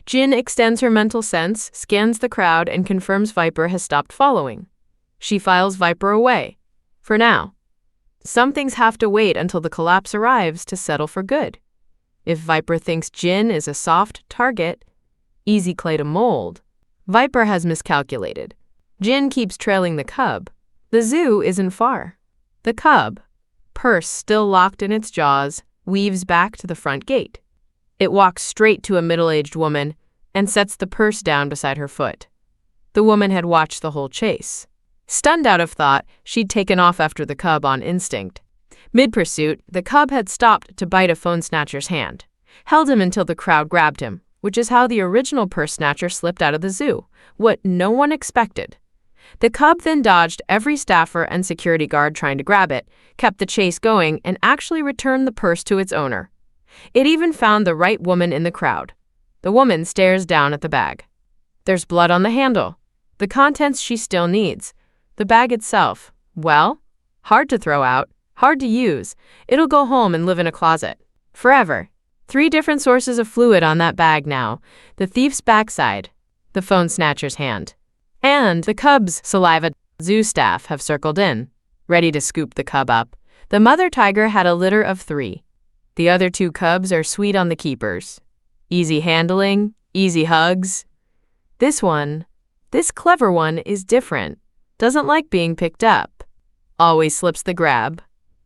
Jin extends her mental sense, scans the crowd, and confirms Viper has stopped following. She files Viper away. For now. Some things have to wait until the collapse arrives to settle for good. If Viper thinks Jin is a soft target, easy clay to mold, Viper has miscalculated. Jin keeps trailing the cub. The zoo isn't far. The cub, purse still locked in its jaws, weaves back to the front gate. It walks straight to a middle-aged woman and sets the purse down beside her foot. The woman had watched the whole chase. Stunned out of thought, she'd taken off after the cub on instinct. Mid-pursuit, the cub had stopped to bite a phone snatcher's hand, held him until the crowd grabbed him, which is how the original purse snatcher slipped out of the zoo, what no one expected. The cub then dodged every staffer and security guard trying to grab it, kept the chase going, and actually returned the purse to its owner. It even found the right woman in the crowd. The woman stares down at the bag. There's blood on the handle. The contents she still needs. The bag itself, well, hard to throw out, hard to use. It'll go home and live in a closet. Forever. 3 different sources of fluid on that bag now. The thief's backside, the phone snatcher's hand, and the cub's saliva. Zoo staff have circled in, ready to scoop the cub up. The mother tiger had a litter of 3. The other 2 cubs are sweet on the keepers. Easy handling, easy hugs. This clever one, is different. Doesn't like being picked up. Always slips the grab.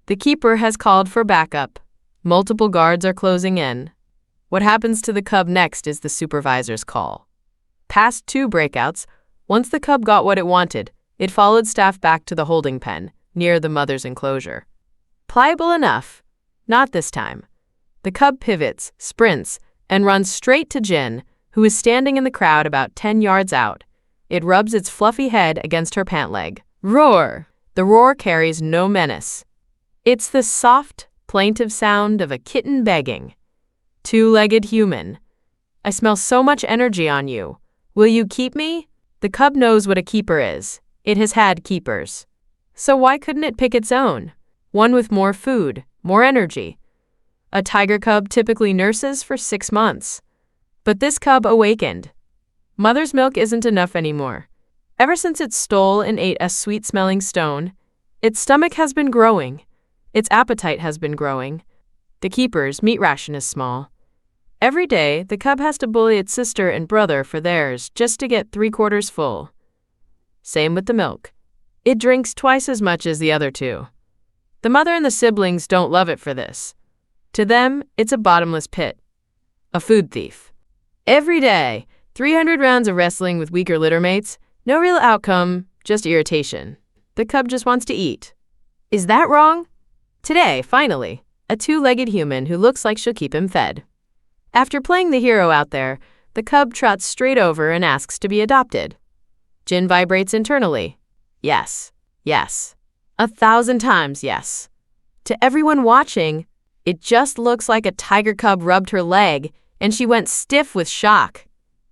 The keeper has called for backup. Multiple guards are closing in. What happens to the cub next is the supervisor's call. Past 2 breakouts, once the cub got what it wanted, it followed staff back to the holding pen, near the mother's enclosure. Pliable enough. Not this time. The cub pivots, sprints, and runs straight to Jin, who is standing in the crowd about 10 yards out. It rubs its fluffy head against her pant leg. Roar! The roar carries no menace. It's the soft, plaintive sound of a kitten begging. 2-legged human. I smell so much energy on you. Will you keep me? The cub knows what a keeper is. It has had keepers. So why couldn't it pick its own? One with more food, more energy. A tiger cub typically nurses for 6 months. But this cub awakened. Mother's milk isn't enough anymore. Ever since it stole and ate a sweet-smelling stone, its stomach has been growing. Its appetite has been growing. The keeper's meat ration is small. Every day, the cub has to bully its sister and brother for theirs just to get 3/4 full. Same with the milk. It drinks twice as much as the other 2. The mother and the siblings don't love it for this. To them, it's a bottomless pit. A food thief. Every day, 300 rounds of wrestling with weaker littermates, no real outcome, just irritation. The cub just wants to eat. Is that wrong? Today, finally, a 2-legged human who looks like she'll keep him fed. After playing the hero out there, the cub trots straight over and asks to be adopted. Jin vibrates internally. Yes, yes. 1,000 times yes. To everyone watching, it just looks like a tiger cub rubbed her leg and she went stiff with shock.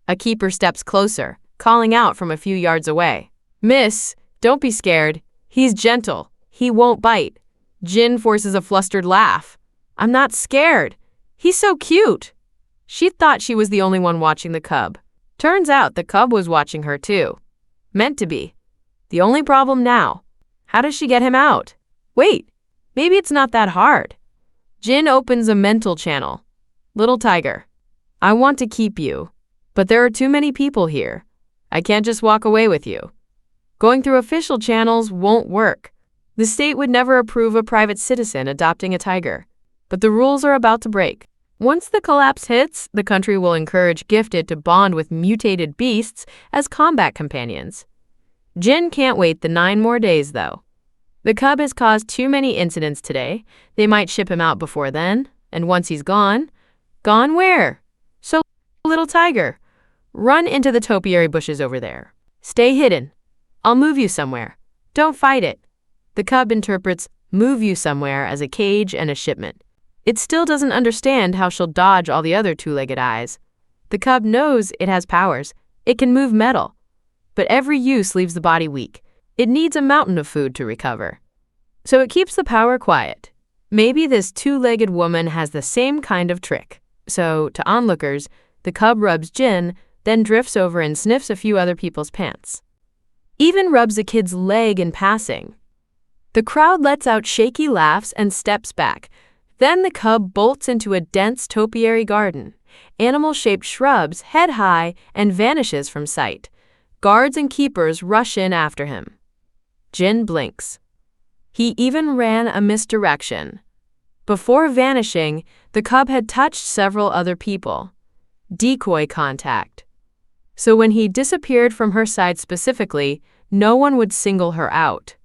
A keeper steps closer, calling out from a few yards away. Miss, don't be scared. He's gentle. He won't bite. Jin forces a flustered laugh. I'm not scared. He's so cute. She thought she was the only one watching the cub. Turns out the cub was watching her too. Meant to be. The only problem now, how does she get him out? Wait, maybe it's not that hard. Jin opens a mental channel. Little tiger, I want to keep you. But there are too many people here. I can't just walk away with you. Going through official channels won't work. The state would never approve a private citizen adopting a tiger. But the rules are about to break. Once the collapse hits, the country will encourage gifted to bond with mutated beasts as combat companions. Jin can't wait the 9 more days, though. The cub has caused too many incidents today. They might ship him out before then. And once he's gone, gone where? So, little tiger, run into the topiary bushes over there. Stay hidden. I'll move you somewhere. Don't fight it. The cub interprets move you somewhere as a cage and a shipment. It still doesn't understand how she'll dodge all the other 2-legged eyes. The cub knows it has powers. It can move metal. But every use leaves the body weak. It needs a mountain of food to recover. So it keeps the power quiet. Maybe this 2-legged woman has the same kind of trick. So, to onlookers, The cub rubs Jin, then drifts over and sniffs a few other people's pants. Even rubs a kid's leg in passing. The crowd lets out shaky laughs and steps back. Then the cub bolts into a dense topiary garden, animal-shaped shrubs head high, and vanishes from sight. Guards and keepers rush in after him. Jin blinks. He even ran a misdirection. Before vanishing, the cub had touched several other people. Decoy contact. So when he disappeared from her side specifically, no one would single her out.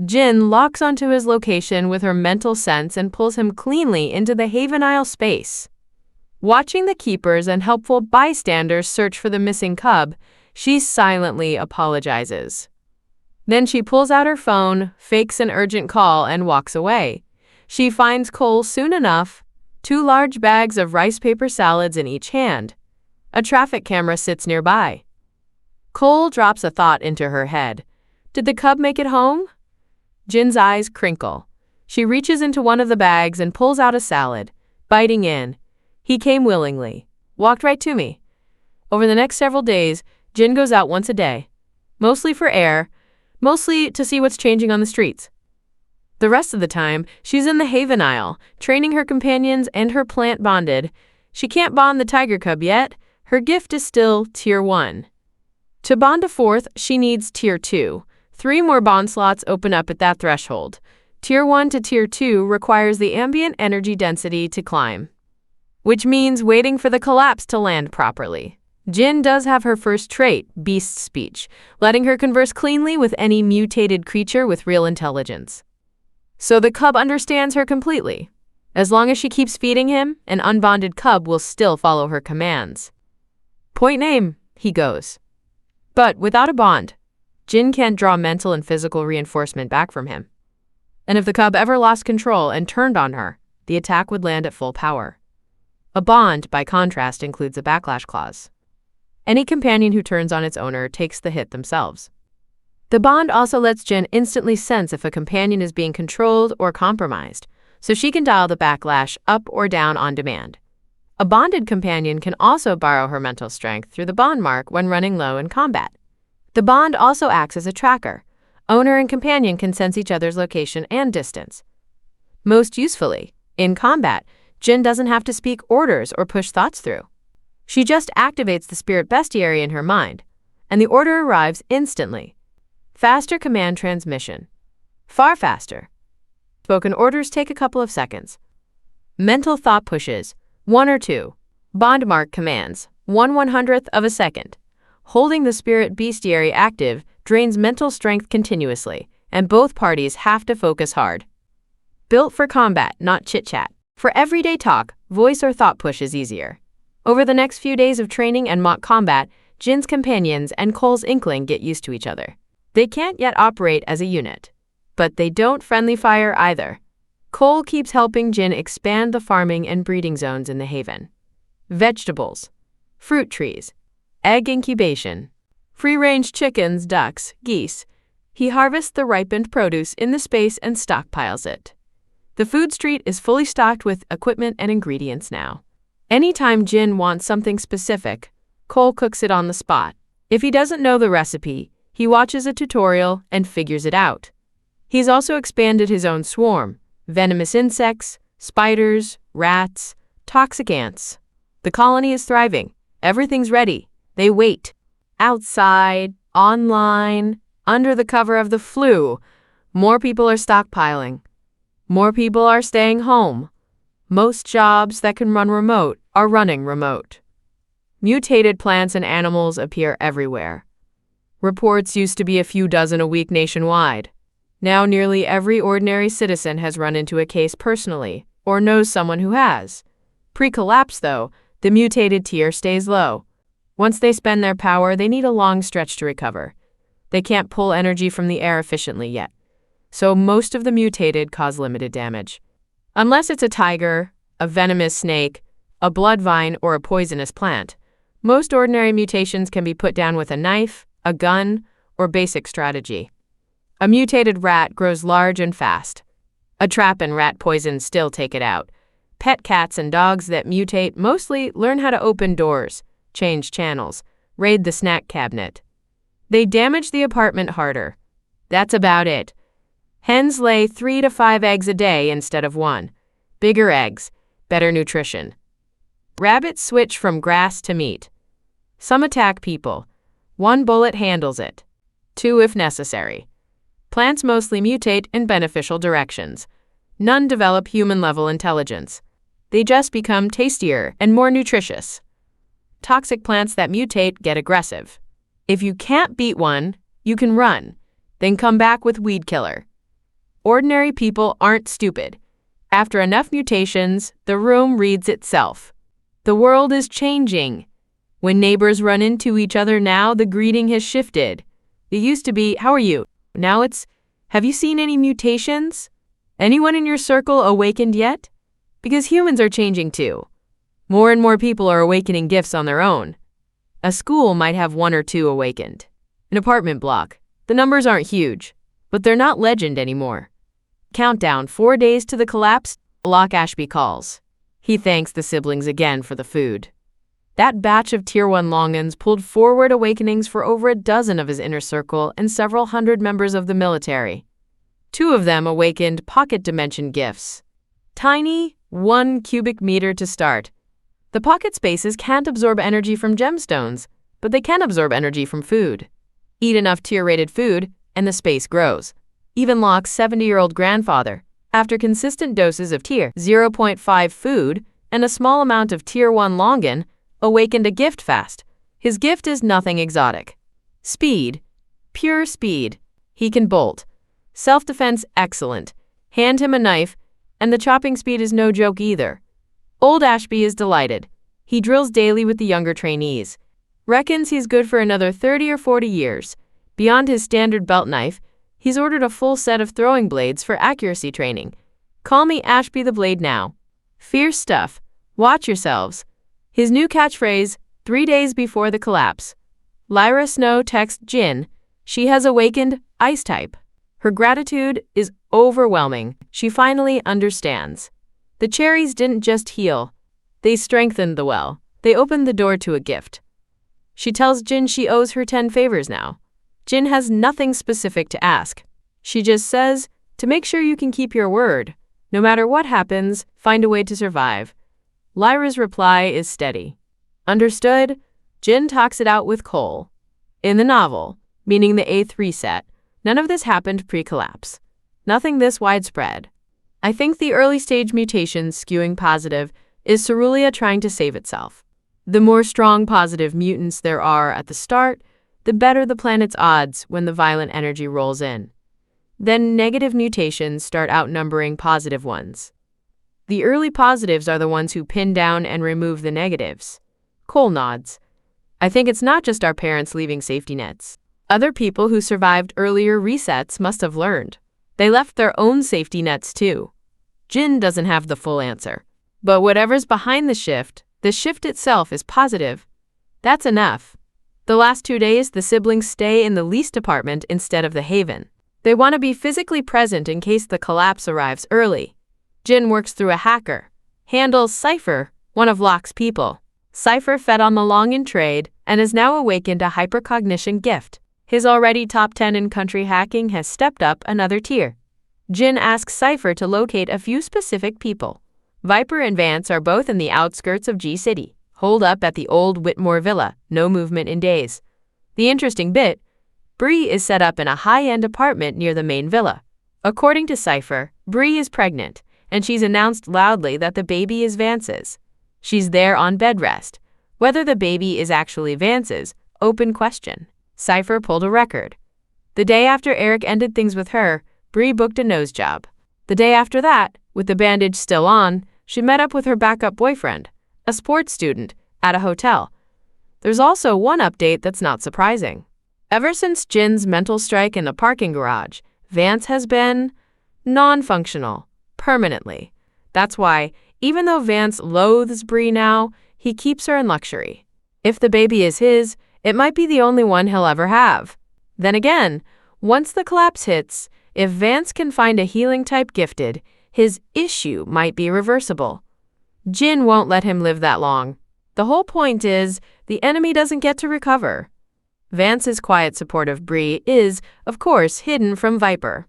Jin locks onto his location with her mental sense and pulls him cleanly into the Havenile space. Watching the keepers and helpful bystanders search for the missing cub, she silently apologizes. Then she pulls out her phone, fakes an urgent call, and walks away. She finds Cole soon enough, 2 large bags of rice paper salads in each hand. A traffic camera sits nearby. Cole drops a thought into her head. Did the cub make it home? Jin's eyes crinkle. She reaches into one of the bags and pulls out a salad, biting in. He came willingly, walked right to me. Over the next several days, Jin goes out once a day, mostly for air, mostly to see what's changing on the streets. The rest of the time, she's in the Haven Isle, training her companions and her plant bonded. She can't bond the tiger cub yet. Her gift is still Tier 1. To bond a 4th, she needs Tier 2. 3 more bond slots open up at that threshold. Tier 1 to Tier 2 requires the ambient energy density to climb, which means waiting for the collapse to land properly. Jin does have her first trait, beast speech, letting her converse cleanly with any mutated creature with real intelligence. So the cub understands her completely. As long as she keeps feeding him, an unbonded cub will still follow her commands. Point name, he goes. But without a bond, Jin can't draw mental and physical reinforcement back from him. And if the cub ever lost control and turned on her, the attack would land at full power. A bond, by contrast, includes a backlash clause. Any companion who turns on its owner takes the hit themselves. The bond also lets Jin instantly sense if a companion is being controlled or compromised, so she can dial the backlash up or down on demand. A bonded companion can also borrow her mental strength through the bond mark when running low in combat. The bond also acts as a tracker. Owner and companion can sense each other's location and distance. Most usefully, in combat, Jin doesn't have to speak orders or push thoughts through. She just activates the spirit bestiary in her mind, and the order arrives instantly. Faster command transmission. Far faster. Spoken orders take a couple of seconds. Mental thought pushes, 1 or 2. Bond mark commands, 1/100th of a second. Holding the spirit bestiary active drains mental strength continuously, and both parties have to focus hard. Built for combat, not chit-chat. For everyday talk, voice or thought push is easier. Over the next few days of training and mock combat, Jin's companions and Cole's inkling get used to each other. They can't yet operate as a unit, but they don't friendly fire either. Cole keeps helping Jin expand the farming and breeding zones in the Haven. Vegetables, fruit trees, egg incubation, free-range chickens, ducks, geese. He harvests the ripened produce in the space and stockpiles it. The food street is fully stocked with equipment and ingredients now. Anytime Jin wants something specific, Cole cooks it on the spot. If he doesn't know the recipe, he watches a tutorial and figures it out. He's also expanded his own swarm: venomous insects, spiders, rats, toxic ants. The colony is thriving. Everything's ready. They wait. Outside, online, under the cover of the flu, more people are stockpiling. More people are staying home. Most jobs that can run remote are running remote. Mutated plants and animals appear everywhere. Reports used to be a few dozen a week nationwide. Now nearly every ordinary citizen has run into a case personally or knows someone who has. Pre-collapse, though, the mutated tier stays low. Once they spend their power, they need a long stretch to recover. They can't pull energy from the air efficiently yet, so most of the mutated cause limited damage. Unless it's a tiger, a venomous snake, a blood vine, or a poisonous plant, most ordinary mutations can be put down with a knife, a gun, or basic strategy. A mutated rat grows large and fast. A trap and rat poison still take it out. Pet cats and dogs that mutate mostly learn how to open doors, change channels, raid the snack cabinet. They damage the apartment harder. That's about it. Hens lay 3 to 5 eggs a day instead of 1. Bigger eggs, better nutrition. Rabbits switch from grass to meat. Some attack people. 1 bullet handles it. 2 if necessary. Plants mostly mutate in beneficial directions. None develop human-level intelligence. They just become tastier and more nutritious. Toxic plants that mutate get aggressive. If you can't beat one, you can run, then come back with weed killer. Ordinary people aren't stupid. After enough mutations, the room reads itself. The world is changing. When neighbors run into each other now, the greeting has shifted. It used to be, "How are you?" Now it's, "Have you seen any mutations? Anyone in your circle awakened yet?" Because humans are changing too. More and more people are awakening gifts on their own. A school might have 1 or 2 awakened. An apartment block. The numbers aren't huge, but they're not legend anymore. Countdown 4 days to the collapse, Locke Ashby calls. He thanks the siblings again for the food. That batch of Tier 1 longins pulled forward awakenings for over a dozen of his inner circle and several hundred members of the military. 2 of them awakened pocket dimension gifts. Tiny, 1 cubic meter to start. The pocket spaces can't absorb energy from gemstones, but they can absorb energy from food. Eat enough tier-rated food, and the space grows. Even Locke's 70-year-old grandfather, after consistent doses of Tier 0.5 food and a small amount of Tier 1 longin, awakened a gift fast. His gift is nothing exotic. Speed. Pure speed. He can bolt. Self-defense excellent. Hand him a knife, and the chopping speed is no joke either. Old Ashby is delighted. He drills daily with the younger trainees. Reckons he's good for another 30 or 40 years. Beyond his standard belt knife, he's ordered a full set of throwing blades for accuracy training. Call me Ashby the Blade now. Fierce stuff. Watch yourselves. His new catchphrase, 3 days before the collapse. Lyra Snow texts Jin. She has awakened Ice type. Her gratitude is overwhelming. She finally understands. The cherries didn't just heal. They strengthened the well. They opened the door to a gift. She tells Jin she owes her 10 favors now. Jin has nothing specific to ask. She just says, to make sure you can keep your word. No matter what happens, find a way to survive. Lyra's reply is steady. Understood? Jin talks it out with Cole. In the novel, meaning the 8th reset, none of this happened pre-collapse. Nothing this widespread. I think the early-stage mutations skewing positive is Cerulean trying to save itself. The more strong positive mutants there are at the start, the better the planet's odds when the violent energy rolls in. Then negative mutations start outnumbering positive ones. The early positives are the ones who pin down and remove the negatives. Cole nods. I think it's not just our parents leaving safety nets. Other people who survived earlier resets must have learned. They left their own safety nets too. Jin doesn't have the full answer. But whatever's behind the shift itself is positive. That's enough. The last 2 days, the siblings stay in the leased apartment instead of the haven. They want to be physically present in case the collapse arrives early. Jin works through a hacker. Handles Cypher, one of Locke's people. Cypher fed on the long-in trade and has now awakened a hypercognition gift. His already top 10 in country hacking has stepped up another tier. Jin asks Cypher to locate a few specific people. Viper and Vance are both in the outskirts of G-City, holed up at the old Whitmore Villa, no movement in days. The interesting bit, Bree is set up in a high-end apartment near the main villa. According to Cypher, Bree is pregnant, and she's announced loudly that the baby is Vance's. She's there on bed rest. Whether the baby is actually Vance's, open question. Cypher pulled a record. The day after Eric ended things with her, Bree booked a nose job. The day after that, with the bandage still on, she met up with her backup boyfriend, a sports student, at a hotel. There's also one update that's not surprising. Ever since Jin's mental strike in the parking garage, Vance has been non-functional, permanently. That's why, even though Vance loathes Bree now, he keeps her in luxury. If the baby is his, it might be the only one he'll ever have. Then again, once the collapse hits, if Vance can find a healing type gifted, his issue might be reversible. Jin won't let him live that long. The whole point is, the enemy doesn't get to recover. Vance's quiet support of Bree is, of course, hidden from Viper.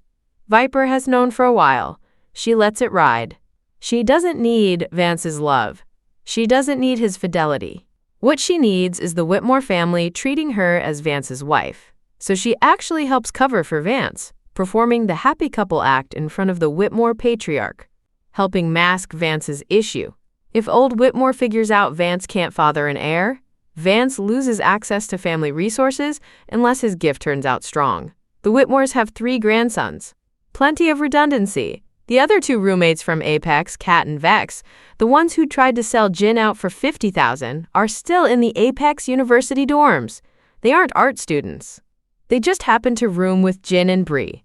Viper has known for a while. She lets it ride. She doesn't need Vance's love. She doesn't need his fidelity. What she needs is the Whitmore family treating her as Vance's wife. So she actually helps cover for Vance, performing the happy couple act in front of the Whitmore patriarch, helping mask Vance's issue. If old Whitmore figures out Vance can't father an heir, Vance loses access to family resources unless his gift turns out strong. The Whitmores have 3 grandsons. Plenty of redundancy. The other 2 roommates from Apex, Kat and Vex, the ones who tried to sell Jin out for $50,000, are still in the Apex University dorms. They aren't art students. They just happen to room with Jin and Bree.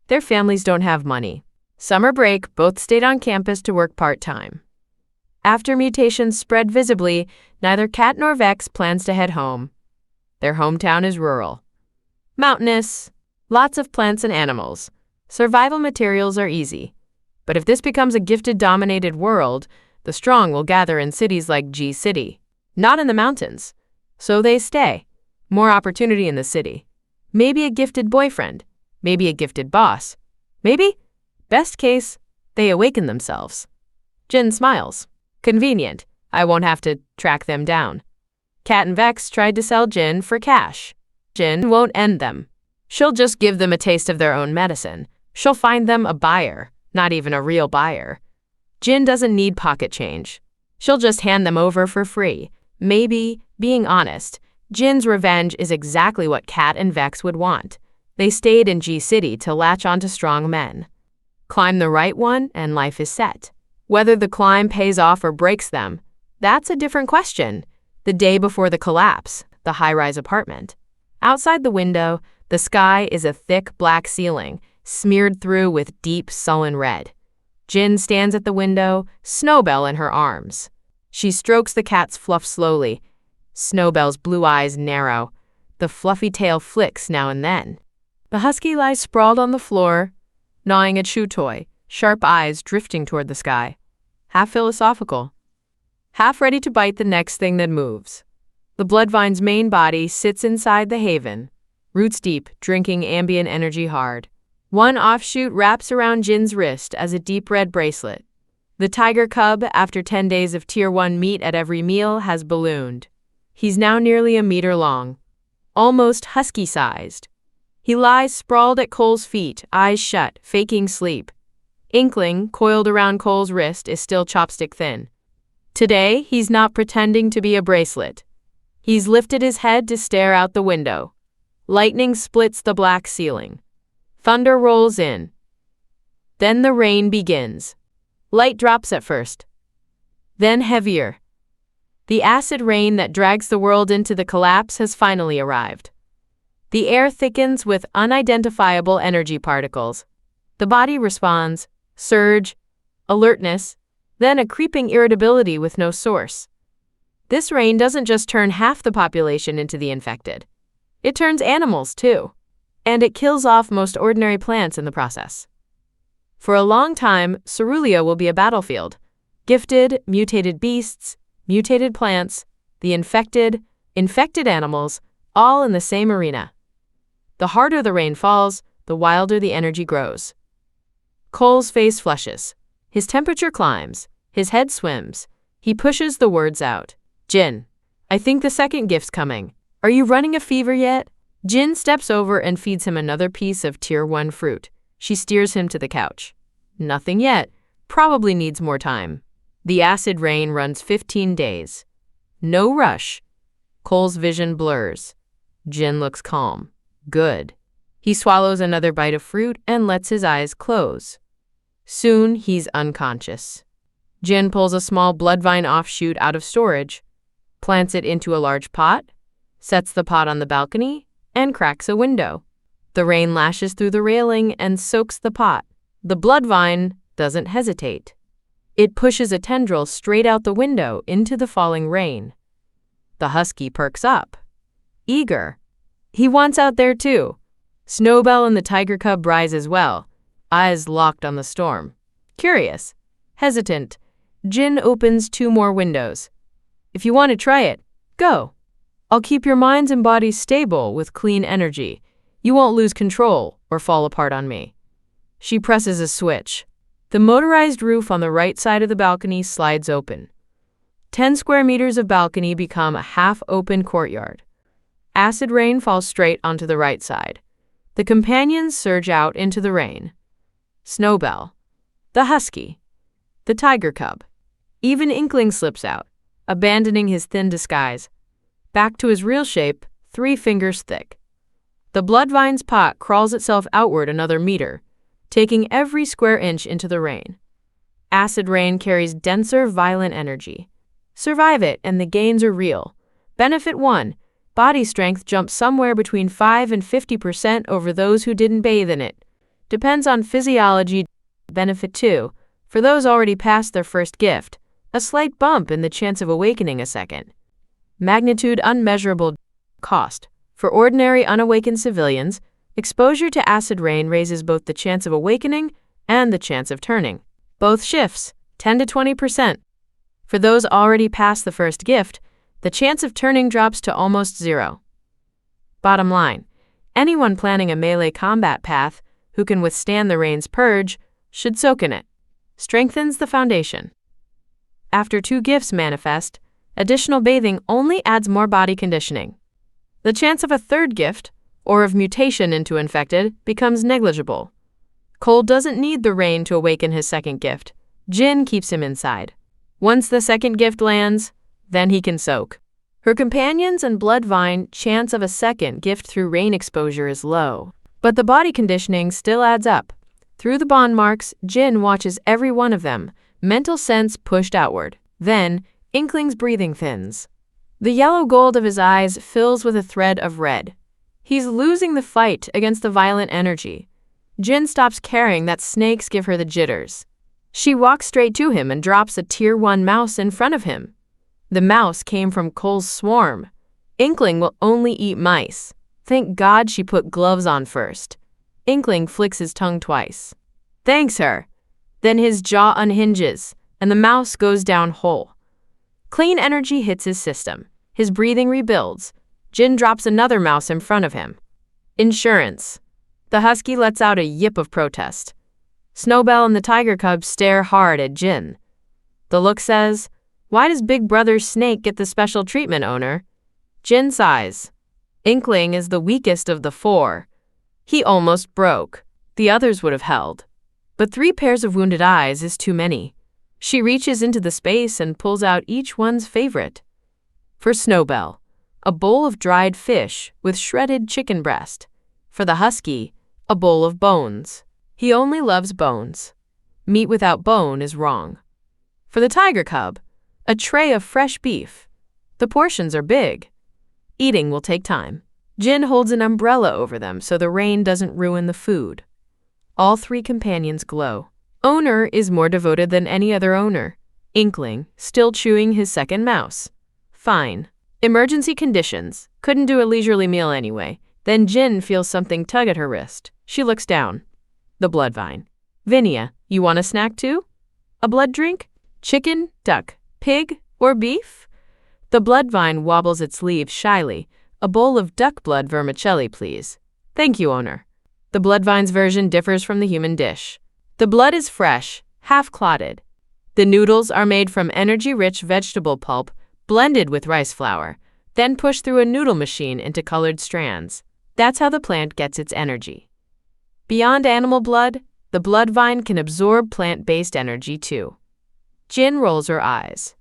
Their families don't have money. Summer break, both stayed on campus to work part-time. After mutations spread visibly, neither Kat nor Vex plans to head home. Their hometown is rural. Mountainous, lots of plants and animals. Survival materials are easy. But if this becomes a gifted-dominated world, the strong will gather in cities like G City, not in the mountains. So they stay. More opportunity in the city. Maybe a gifted boyfriend. Maybe a gifted boss. Maybe, best case, they awaken themselves. Jin smiles. Convenient. I won't have to track them down. Kat and Vex tried to sell Jin for cash. Jin won't end them. She'll just give them a taste of their own medicine. She'll find them a buyer, not even a real buyer. Jin doesn't need pocket change. She'll just hand them over for free. Maybe, being honest, Jin's revenge is exactly what Kat and Vex would want. They stayed in G City to latch onto strong men. Climb the right one and life is set. Whether the climb pays off or breaks them, that's a different question. The day before the collapse, the high-rise apartment. Outside the window, the sky is a thick black ceiling, smeared through with deep, sullen red. Jin stands at the window, Snowbell in her arms. She strokes the cat's fluff slowly. Snowbell's blue eyes narrow. The fluffy tail flicks now and then. The husky lies sprawled on the floor, gnawing a chew toy, sharp eyes drifting toward the sky. Half philosophical, half ready to bite the next thing that moves. The bloodvine's main body sits inside the haven, roots deep, drinking ambient energy hard. One offshoot wraps around Jin's wrist as a deep red bracelet. The tiger cub, after 10 days of Tier 1 meat at every meal, has ballooned. He's now nearly a meter long, almost husky-sized. He lies sprawled at Cole's feet, eyes shut, faking sleep. Inkling, coiled around Cole's wrist, is still chopstick thin. Today, he's not pretending to be a bracelet. He's lifted his head to stare out the window. Lightning splits the black ceiling. Thunder rolls in. Then the rain begins. Light drops at first. Then heavier. The acid rain that drags the world into the collapse has finally arrived. The air thickens with unidentifiable energy particles. The body responds, surge, alertness, then a creeping irritability with no source. This rain doesn't just turn half the population into the infected. It turns animals, too. And it kills off most ordinary plants in the process. For a long time, Cerulean will be a battlefield. Gifted, mutated beasts, mutated plants, the infected animals, all in the same arena. The harder the rain falls, the wilder the energy grows. Cole's face flushes. His temperature climbs. His head swims. He pushes the words out. Jin, I think the second gift's coming. Are you running a fever yet? Jin steps over and feeds him another piece of Tier 1 fruit. She steers him to the couch. Nothing yet. Probably needs more time. The acid rain runs 15 days. No rush. Cole's vision blurs. Jin looks calm. Good. He swallows another bite of fruit and lets his eyes close. Soon, he's unconscious. Jin pulls a small bloodvine offshoot out of storage, plants it into a large pot, sets the pot on the balcony, and cracks a window. The rain lashes through the railing and soaks the pot. The bloodvine doesn't hesitate. It pushes a tendril straight out the window into the falling rain. The husky perks up. Eager. He wants out there too. Snowbell and the tiger cub rise as well, eyes locked on the storm. Curious, hesitant, Jin opens 2 more windows. If you want to try it, go. I'll keep your minds and bodies stable with clean energy. You won't lose control or fall apart on me. She presses a switch. The motorized roof on the right side of the balcony slides open. 10 square meters of balcony become a half-open courtyard. Acid rain falls straight onto the right side. The companions surge out into the rain. Snowbell, the husky, the tiger cub. Even Inkling slips out, abandoning his thin disguise. Back to his real shape, 3 fingers thick. The bloodvine's pot crawls itself outward another meter, taking every square inch into the rain. Acid rain carries denser, violent energy. Survive it, and the gains are real. Benefit 1. Body strength jumps somewhere between 5 and 50% over those who didn't bathe in it. Depends on physiology. Benefit 2. For those already past their first gift, a slight bump in the chance of awakening a second. Magnitude unmeasurable. Cost. For ordinary unawakened civilians, exposure to acid rain raises both the chance of awakening and the chance of turning. Both shifts, 10 to 20%. For those already past the first gift, the chance of turning drops to almost 0. Bottom line, anyone planning a melee combat path who can withstand the rain's purge should soak in it. Strengthens the foundation. After 2 gifts manifest, additional bathing only adds more body conditioning. The chance of a 3rd gift, or of mutation into infected, becomes negligible. Cole doesn't need the rain to awaken his 2nd gift. Jin keeps him inside. Once the 2nd gift lands, then he can soak. Her companions and bloodvine chance of a 2nd gift through rain exposure is low, but the body conditioning still adds up. Through the bond marks, Jin watches every one of them, mental sense pushed outward. Then, Inkling's breathing thins. The yellow gold of his eyes fills with a thread of red. He's losing the fight against the violent energy. Jin stops caring that snakes give her the jitters. She walks straight to him and drops a Tier 1 mouse in front of him. The mouse came from Cole's swarm. Inkling will only eat mice. Thank God she put gloves on first. Inkling flicks his tongue twice. Thanks her. Then his jaw unhinges, and the mouse goes down whole. Clean energy hits his system. His breathing rebuilds. Jin drops another mouse in front of him. Insurance. The husky lets out a yip of protest. Snowbell and the tiger cub stare hard at Jin. The look says, "Why does Big Brother's snake get the special treatment, owner?" Jin sighs. Inkling is the weakest of the 4. He almost broke. The others would have held. But 3 pairs of wounded eyes is too many. She reaches into the space and pulls out each one's favorite. For Snowbell, a bowl of dried fish with shredded chicken breast. For the husky, a bowl of bones. He only loves bones. Meat without bone is wrong. For the tiger cub, a tray of fresh beef. The portions are big. Eating will take time. Jin holds an umbrella over them so the rain doesn't ruin the food. All 3 companions glow. Owner is more devoted than any other owner. Inkling, still chewing his 2nd mouse. Fine. Emergency conditions. Couldn't do a leisurely meal anyway. Then Jin feels something tug at her wrist. She looks down. The bloodvine. Vinia, you want a snack too? A blood drink? Chicken, duck, pig, or beef? The bloodvine wobbles its leaves shyly. A bowl of duck blood vermicelli, please. Thank you, owner. The bloodvine's version differs from the human dish. The blood is fresh, half-clotted. The noodles are made from energy-rich vegetable pulp blended with rice flour, then pushed through a noodle machine into colored strands. That's how the plant gets its energy. Beyond animal blood, the bloodvine can absorb plant-based energy too. Jin rolls her eyes.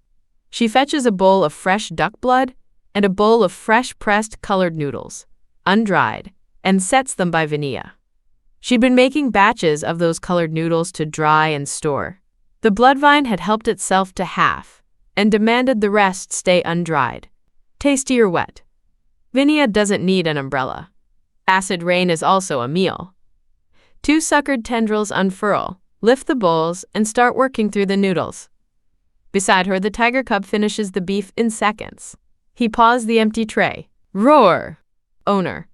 She fetches a bowl of fresh duck blood and a bowl of fresh pressed colored noodles, undried, and sets them by Vinia. She'd been making batches of those colored noodles to dry and store. The bloodvine had helped itself to half and demanded the rest stay undried. Tasty or wet. Vinia doesn't need an umbrella. Acid rain is also a meal. 2 suckered tendrils unfurl, lift the bowls, and start working through the noodles. Beside her, the tiger cub finishes the beef in seconds. He paws the empty tray. Roar! Owner.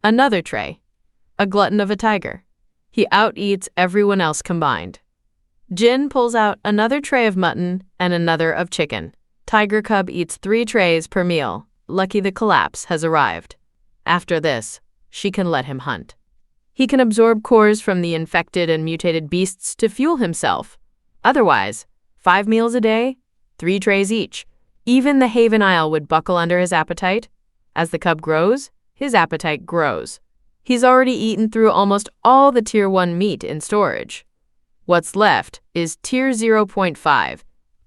Another tray. A glutton of a tiger. He out-eats everyone else combined. Jin pulls out another tray of mutton and another of chicken. Tiger Cub eats 3 trays per meal. Lucky the collapse has arrived. After this, she can let him hunt. He can absorb cores from the infected and mutated beasts to fuel himself. Otherwise, 5 meals a day, 3 trays each. Even the Haven Isle would buckle under his appetite. As the cub grows, his appetite grows. He's already eaten through almost all the Tier 1 meat in storage. What's left is Tier 0.5,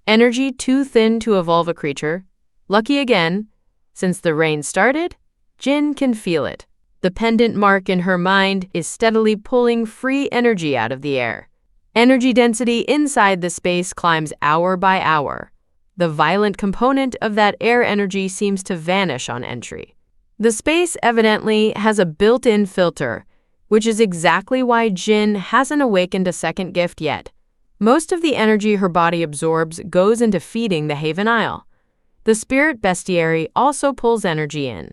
energy too thin to evolve a creature. Lucky again, since the rain started, Jin can feel it. The pendant mark in her mind is steadily pulling free energy out of the air. Energy density inside the space climbs hour by hour. The violent component of that air energy seems to vanish on entry. The space evidently has a built-in filter, which is exactly why Jin hasn't awakened a second gift yet. Most of the energy her body absorbs goes into feeding the Haven Isle. The spirit bestiary also pulls energy in,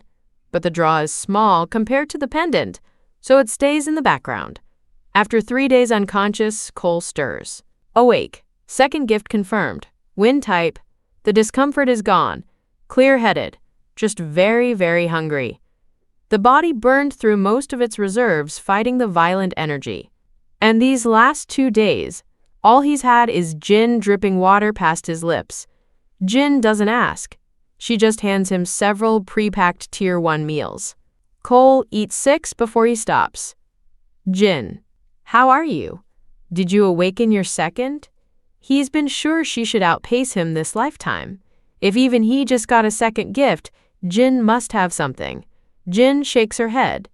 but the draw is small compared to the pendant, so it stays in the background. After 3 days unconscious, Cole stirs. Awake. Second gift confirmed. Wind type. The discomfort is gone. Clear-headed. Just very, very hungry. The body burned through most of its reserves fighting the violent energy. And these last 2 days, all he's had is Jin dripping water past his lips. Jin doesn't ask. She just hands him several pre-packed Tier 1 meals. Cole eats 6 before he stops. Jin, how are you? Did you awaken your second? He's been sure she should outpace him this lifetime. If even he just got a second gift, Jin must have something. Jin shakes her head.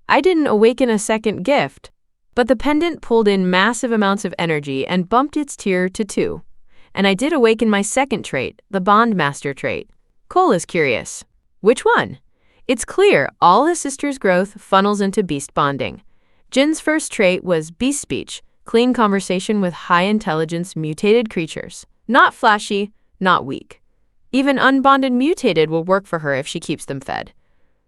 I didn't awaken a second gift. But the pendant pulled in massive amounts of energy and bumped its tier to 2. And I did awaken my second trait, the Bondmaster trait. Cole is curious. Which one? It's clear all his sister's growth funnels into beast bonding. Jin's first trait was beast speech, clean conversation with high-intelligence mutated creatures. Not flashy, not weak. Even unbonded mutated will work for her if she keeps them fed.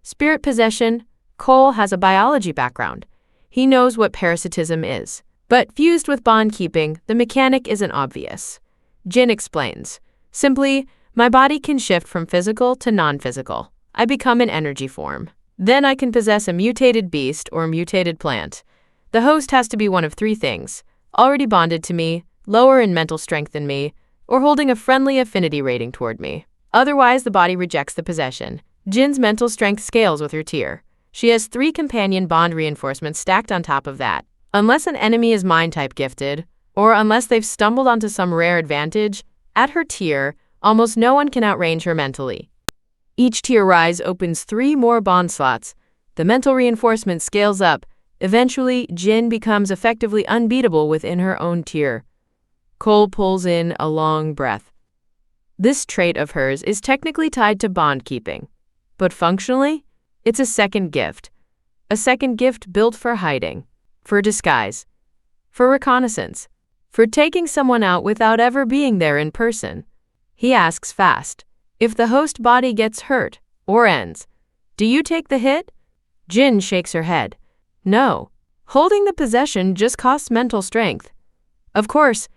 Spirit possession, Cole has a biology background. He knows what parasitism is. But fused with bond keeping, the mechanic isn't obvious. Jin explains. Simply, my body can shift from physical to non-physical. I become an energy form. Then I can possess a mutated beast or mutated plant. The host has to be one of 3 things: already bonded to me, lower in mental strength than me, or holding a friendly affinity rating toward me. Otherwise, the body rejects the possession. Jin's mental strength scales with her tier. She has 3 companion bond reinforcements stacked on top of that. Unless an enemy is mind-type gifted, or unless they've stumbled onto some rare advantage, at her tier, almost no one can outrange her mentally. Each tier rise opens 3 more bond slots. The mental reinforcement scales up. Eventually, Jin becomes effectively unbeatable within her own tier. Cole pulls in a long breath. This trait of hers is technically tied to bond keeping, but functionally, it's a second gift. A second gift built for hiding, for disguise, for reconnaissance, for taking someone out without ever being there in person. He asks fast, if the host body gets hurt or ends, do you take the hit? Jin shakes her head. No. Holding the possession just costs mental strength. Of course,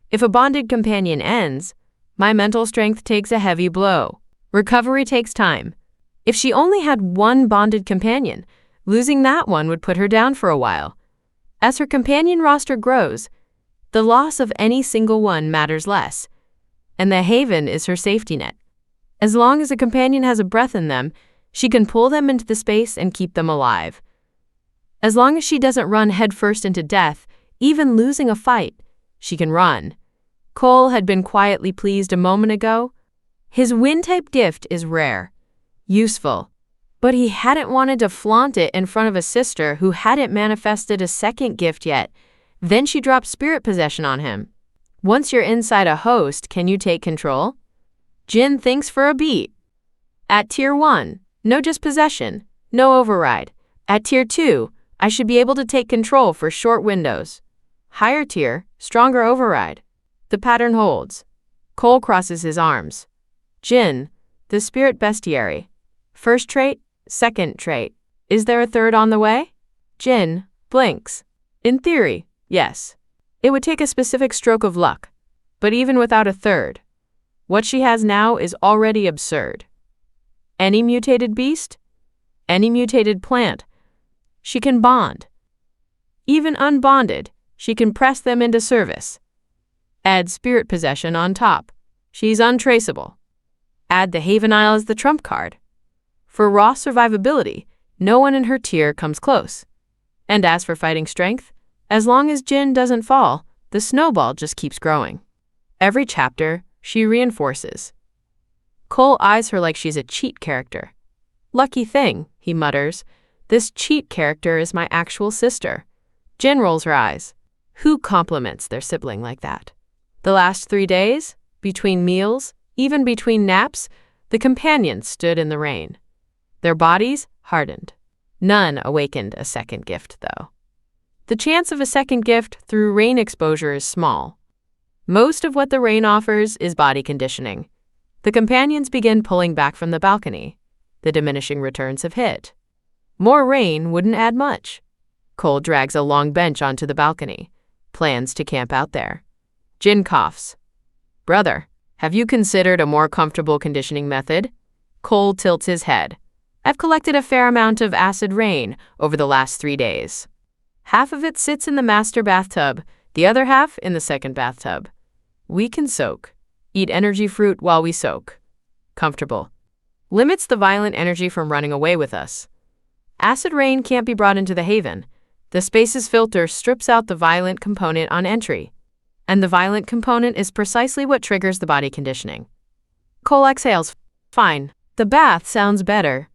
if a bonded companion ends, my mental strength takes a heavy blow. Recovery takes time. If she only had 1 bonded companion, losing that one would put her down for a while. As her companion roster grows, the loss of any single one matters less, and the Haven is her safety net. As long as a companion has a breath in them, she can pull them into the space and keep them alive. As long as she doesn't run headfirst into death, even losing a fight, she can run. Cole had been quietly pleased a moment ago. His wind-type gift is rare, useful, but he hadn't wanted to flaunt it in front of a sister who hadn't manifested a second gift yet. Then she dropped spirit possession on him. Once you're inside a host, can you take control? Jin thinks for a beat. At Tier 1, no just possession, no override. At Tier 2, I should be able to take control for short windows. Higher tier, stronger override. The pattern holds. Cole crosses his arms. Jin, the spirit bestiary. First trait, second trait. Is there a third on the way? Jin blinks. In theory, yes. It would take a specific stroke of luck, but even without a third, what she has now is already absurd. Any mutated beast, any mutated plant, she can bond. Even unbonded, she can press them into service. Add spirit possession on top. She's untraceable. Add the Haven Isle as the trump card. For raw survivability, no one in her tier comes close. And as for fighting strength, as long as Jin doesn't fall, the snowball just keeps growing. Every chapter, she reinforces. Cole eyes her like she's a cheat character. Lucky thing, he mutters, this cheat character is my actual sister. Jin rolls her eyes. Who compliments their sibling like that? The last 3 days, between meals, even between naps, the companions stood in the rain. Their bodies hardened. None awakened a second gift, though. The chance of a second gift through rain exposure is small. Most of what the rain offers is body conditioning. The companions begin pulling back from the balcony. The diminishing returns have hit. More rain wouldn't add much. Cole drags a long bench onto the balcony, plans to camp out there. Jin coughs. Brother, have you considered a more comfortable conditioning method? Cole tilts his head. I've collected a fair amount of acid rain over the last 3 days. Half of it sits in the master bathtub, the other half in the second bathtub. We can soak. Eat energy fruit while we soak. Comfortable. Limits the violent energy from running away with us. Acid rain can't be brought into the haven. The space's filter strips out the violent component on entry. And the violent component is precisely what triggers the body conditioning. Cole exhales. Fine. The bath sounds better.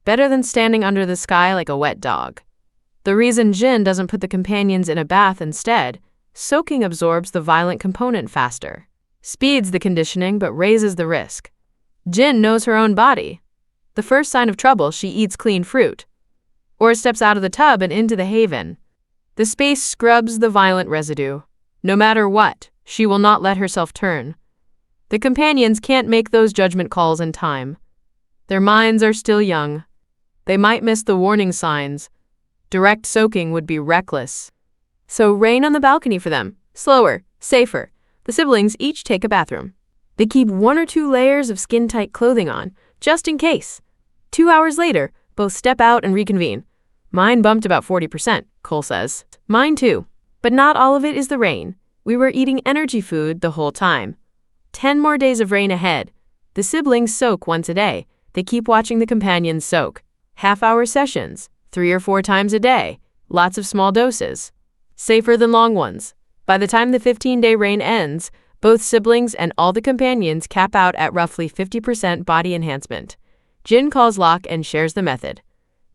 Better than standing under the sky like a wet dog. The reason Jin doesn't put the companions in a bath instead, soaking absorbs the violent component faster. Speeds the conditioning but raises the risk. Jin knows her own body. The first sign of trouble, she eats clean fruit. Or steps out of the tub and into the haven. The space scrubs the violent residue. No matter what, she will not let herself turn. The companions can't make those judgment calls in time. Their minds are still young. They might miss the warning signs. Direct soaking would be reckless. So rain on the balcony for them. Slower, safer. The siblings each take a bathroom. They keep 1 or 2 layers of skin-tight clothing on, just in case. 2 hours later, both step out and reconvene. Mine bumped about 40%, Cole says. Mine too. But not all of it is the rain. We were eating energy food the whole time. 10 more days of rain ahead. The siblings soak once a day. They keep watching the companions soak. Half-hour sessions, 3 or 4 times a day. Lots of small doses. Safer than long ones. By the time the 15-day rain ends, both siblings and all the companions cap out at roughly 50% body enhancement. Jin calls Locke and shares the method.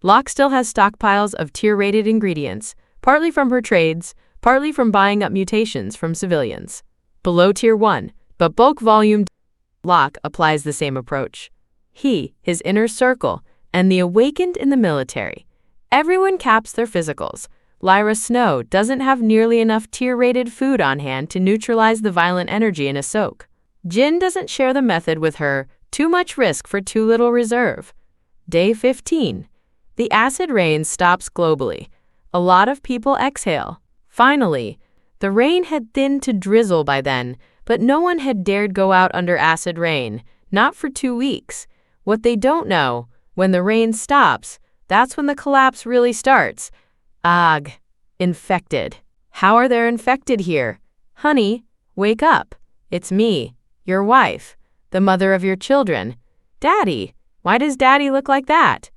Locke still has stockpiles of tier-rated ingredients, partly from her trades, partly from buying up mutations from civilians. Below Tier 1, but bulk volume. Locke applies the same approach. He, his inner circle, and the awakened in the military. Everyone caps their physicals. Lyra Snow doesn't have nearly enough tier-rated food on hand to neutralize the violent energy in a soak. Jin doesn't share the method with her. Too much risk for too little reserve. Day 15. The acid rain stops globally. A lot of people exhale. Finally, the rain had thinned to drizzle by then, but no one had dared go out under acid rain, not for 2 weeks. What they don't know, when the rain stops, that's when the collapse really starts. Ugh, infected. How are they infected here? Honey, wake up. It's me, your wife, the mother of your children. Daddy, why does Daddy look like that?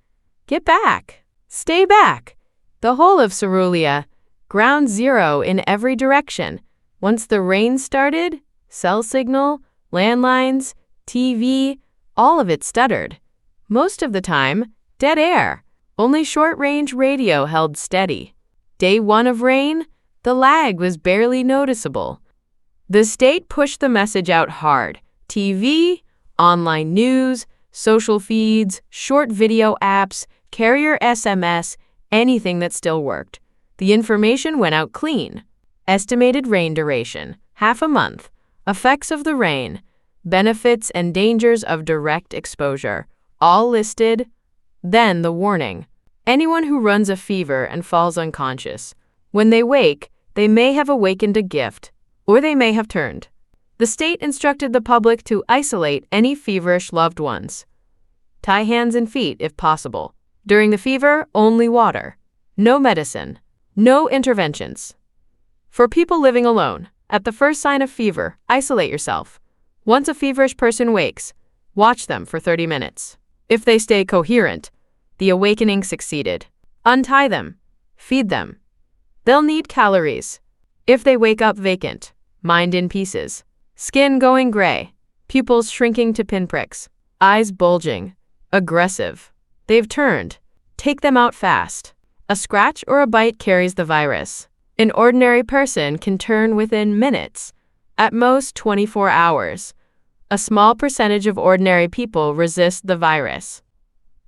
Get back. Stay back. The whole of Cerulean, ground zero in every direction. Once the rain started, cell signal, landlines, TV, all of it stuttered. Most of the time, dead air. Only short-range radio held steady. Day 1 of rain, the lag was barely noticeable. The state pushed the message out hard. TV, online news, social feeds, short video apps, carrier SMS, anything that still worked. The information went out clean. Estimated rain duration, half a month. Effects of the rain, benefits and dangers of direct exposure, all listed. Then the warning. Anyone who runs a fever and falls unconscious. When they wake, They may have awakened a gift, or they may have turned. The state instructed the public to isolate any feverish loved ones. Tie hands and feet if possible. During the fever, only water. No medicine. No interventions. For people living alone, at the first sign of fever, isolate yourself. Once a feverish person wakes, watch them for 30 minutes. If they stay coherent, the awakening succeeded. Untie them. Feed them. They'll need calories. If they wake up vacant, mind in pieces, skin going gray, pupils shrinking to pinpricks, eyes bulging, aggressive, they've turned. Take them out fast. A scratch or a bite carries the virus. An ordinary person can turn within minutes, at most 24 hours. A small percentage of ordinary people resist the virus.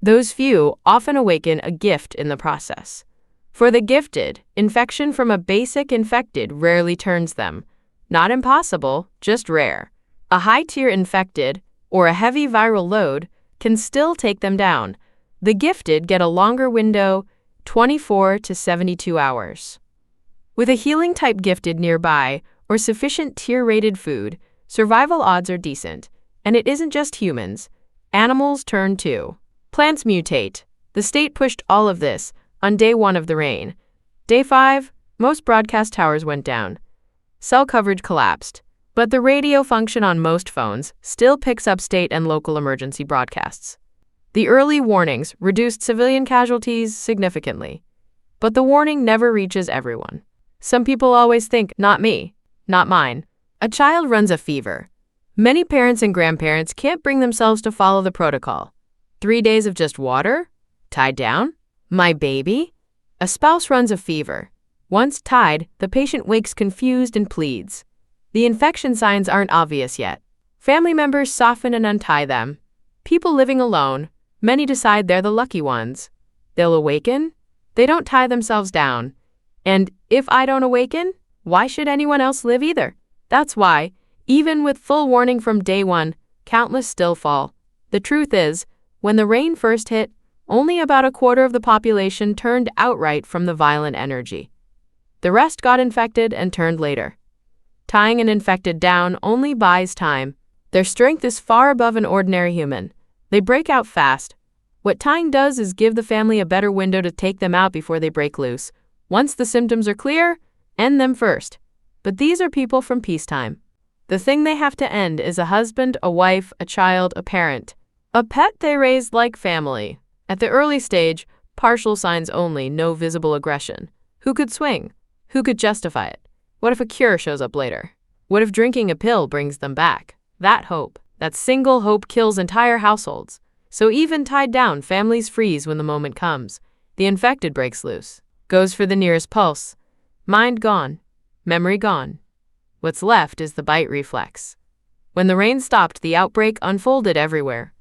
Those few often awaken a gift in the process. For the gifted, infection from a basic infected rarely turns them. Not impossible, just rare. A high-tier infected, or a heavy viral load, can still take them down. The gifted get a longer window, 24 to 72 hours. With a healing-type gifted nearby, or sufficient tier-rated food, survival odds are decent. And it isn't just humans. Animals turn too. Plants mutate. The state pushed all of this on day 1 of the reign. Day 5, most broadcast towers went down. Cell coverage collapsed. But the radio function on most phones still picks up state and local emergency broadcasts. The early warnings reduced civilian casualties significantly. But the warning never reaches everyone. Some people always think, not me, not mine. A child runs a fever. Many parents and grandparents can't bring themselves to follow the protocol. 3 days of just water? Tied down? My baby? A spouse runs a fever. Once tied, the patient wakes confused and pleads. The infection signs aren't obvious yet. Family members soften and untie them. People living alone, many decide they're the lucky ones. They'll awaken. They don't tie themselves down. And if I don't awaken, why should anyone else live either? That's why, even with full warning from day 1, countless still fall. The truth is, when the rain first hit, only about a quarter of the population turned outright from the violent energy. The rest got infected and turned later. Tying an infected down only buys time. Their strength is far above an ordinary human. They break out fast. What tying does is give the family a better window to take them out before they break loose. Once the symptoms are clear, end them first. But these are people from peacetime. The thing they have to end is a husband, a wife, a child, a parent. A pet they raised like family. At the early stage, partial signs only, no visible aggression. Who could swing? Who could justify it? What if a cure shows up later? What if drinking a pill brings them back? That hope, that single hope kills entire households. So even tied down, families freeze when the moment comes. The infected breaks loose, goes for the nearest pulse. Mind gone, memory gone. What's left is the bite reflex. When the rain stopped, the outbreak unfolded everywhere.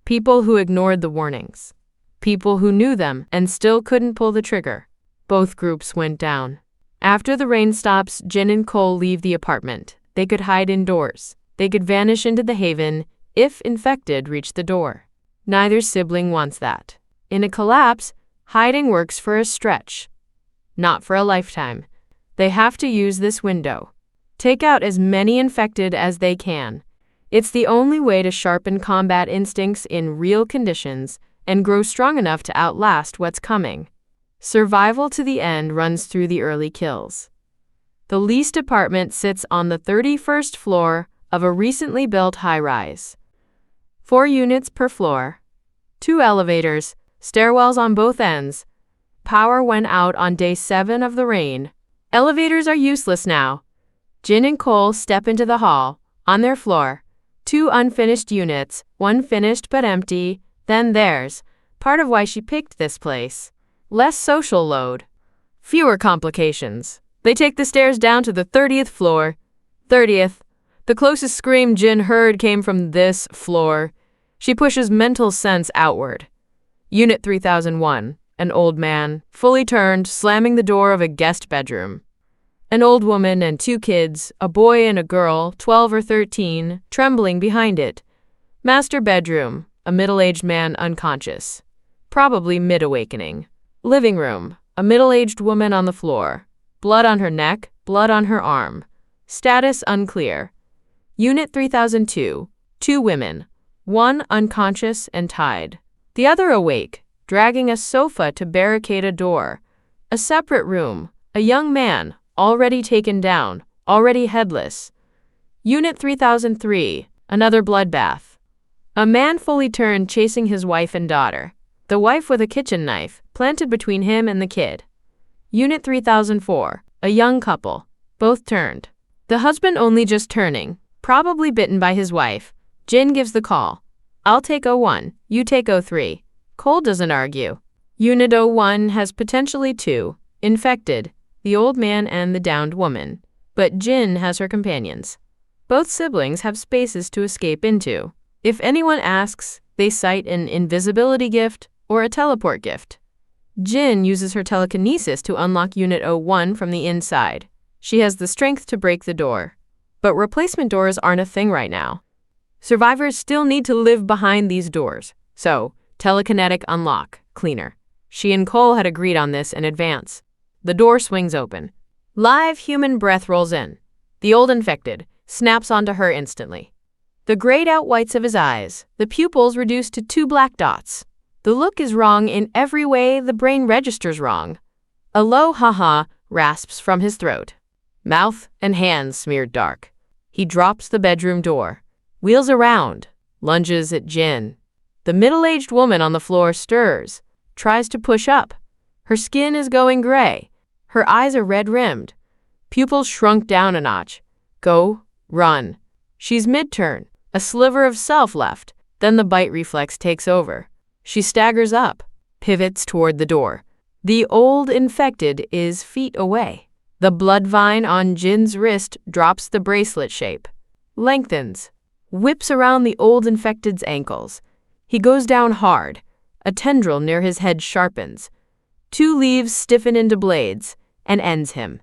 People who ignored the warnings. People who knew them and still couldn't pull the trigger. Both groups went down. After the rain stops, Jin and Cole leave the apartment. They could hide indoors. They could vanish into the haven if infected reached the door. Neither sibling wants that. In a collapse, hiding works for a stretch, not for a lifetime. They have to use this window. Take out as many infected as they can. It's the only way to sharpen combat instincts in real conditions and grow strong enough to outlast what's coming. Survival to the end runs through the early kills. The leased apartment sits on the 31st floor of a recently built high-rise. 4 units per floor. 2 elevators, stairwells on both ends. Power went out on day 7 of the rain. Elevators are useless now. Jin and Cole step into the hall. On their floor, 2 unfinished units, 1 finished but empty, then theirs. Part of why she picked this place. Less social load. Fewer complications. They take the stairs down to the 30th floor. 30th. The closest scream Jin heard came from this floor. She pushes mental sense outward. Unit 3001. An old man, fully turned, slamming the door of a guest bedroom. An old woman and 2 kids, a boy and a girl, 12 or 13, trembling behind it. Master bedroom, a middle-aged man unconscious, probably mid-awakening. Living room, a middle-aged woman on the floor. Blood on her neck, blood on her arm. Status unclear. Unit 3002. 2 women. One unconscious and tied. The other awake, dragging a sofa to barricade a door. A separate room. A young man, already taken down, already headless. Unit 3003. Another bloodbath. A man fully turned chasing his wife and daughter. The wife with a kitchen knife, planted between him and the kid. Unit 3004. A young couple, both turned. The husband only just turning, probably bitten by his wife. Jin gives the call. I'll take 01, you take 03. Cole doesn't argue. Unit 01 has potentially 2, infected, the old man and the downed woman. But Jin has her companions. Both siblings have spaces to escape into. If anyone asks, they cite an invisibility gift or a teleport gift. Jin uses her telekinesis to unlock Unit 01 from the inside. She has the strength to break the door. But replacement doors aren't a thing right now. Survivors still need to live behind these doors. So, telekinetic unlock, cleaner. She and Cole had agreed on this in advance. The door swings open. Live human breath rolls in. The old infected snaps onto her instantly. The grayed out whites of his eyes, the pupils reduced to 2 black dots. The look is wrong in every way the brain registers wrong. A low ha-ha rasps from his throat. Mouth and hands smeared dark. He drops the bedroom door, wheels around, lunges at Jin. The middle-aged woman on the floor stirs, tries to push up. Her skin is going gray. Her eyes are red-rimmed. Pupils shrunk down a notch. Go, run. She's mid-turn, a sliver of self left. Then the bite reflex takes over. She staggers up, pivots toward the door. The old infected is feet away. The blood vine on Jin's wrist drops the bracelet shape, lengthens, whips around the old infected's ankles. He goes down hard. A tendril near his head sharpens. 2 leaves stiffen into blades and ends him.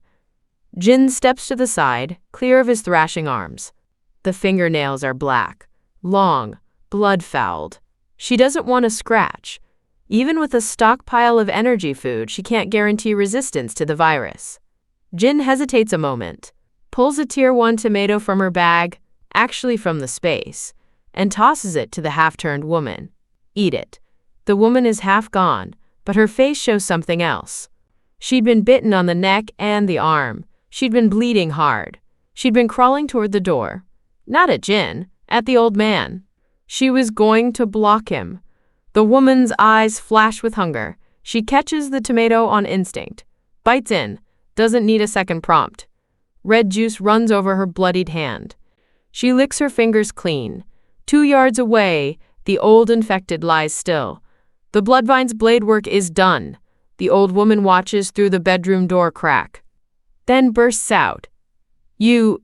Jin steps to the side, clear of his thrashing arms. The fingernails are black, long, blood-fouled. She doesn't want to scratch. Even with a stockpile of energy food, she can't guarantee resistance to the virus. Jin hesitates a moment, pulls a Tier 1 tomato from her bag, actually from the space, and tosses it to the half-turned woman. Eat it. The woman is half gone, but her face shows something else. She'd been bitten on the neck and the arm. She'd been bleeding hard. She'd been crawling toward the door. Not at Jin, at the old man. She was going to block him. The woman's eyes flash with hunger. She catches the tomato on instinct, bites in, doesn't need a second prompt. Red juice runs over her bloodied hand. She licks her fingers clean. 2 yards away, the old infected lies still. The bloodvine's blade work is done. The old woman watches through the bedroom door crack. Then bursts out. You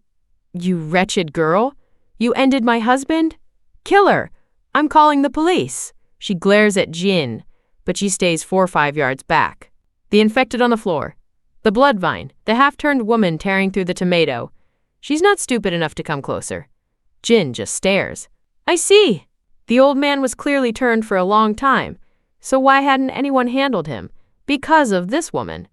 wretched girl. You ended my husband? Killer! I'm calling the police. She glares at Jin, but she stays 4 or 5 yards back. The infected on the floor. The bloodvine, the half-turned woman tearing through the tomato. She's not stupid enough to come closer. Jin just stares. I see. The old man was clearly turned for a long time, so why hadn't anyone handled him? Because of this woman.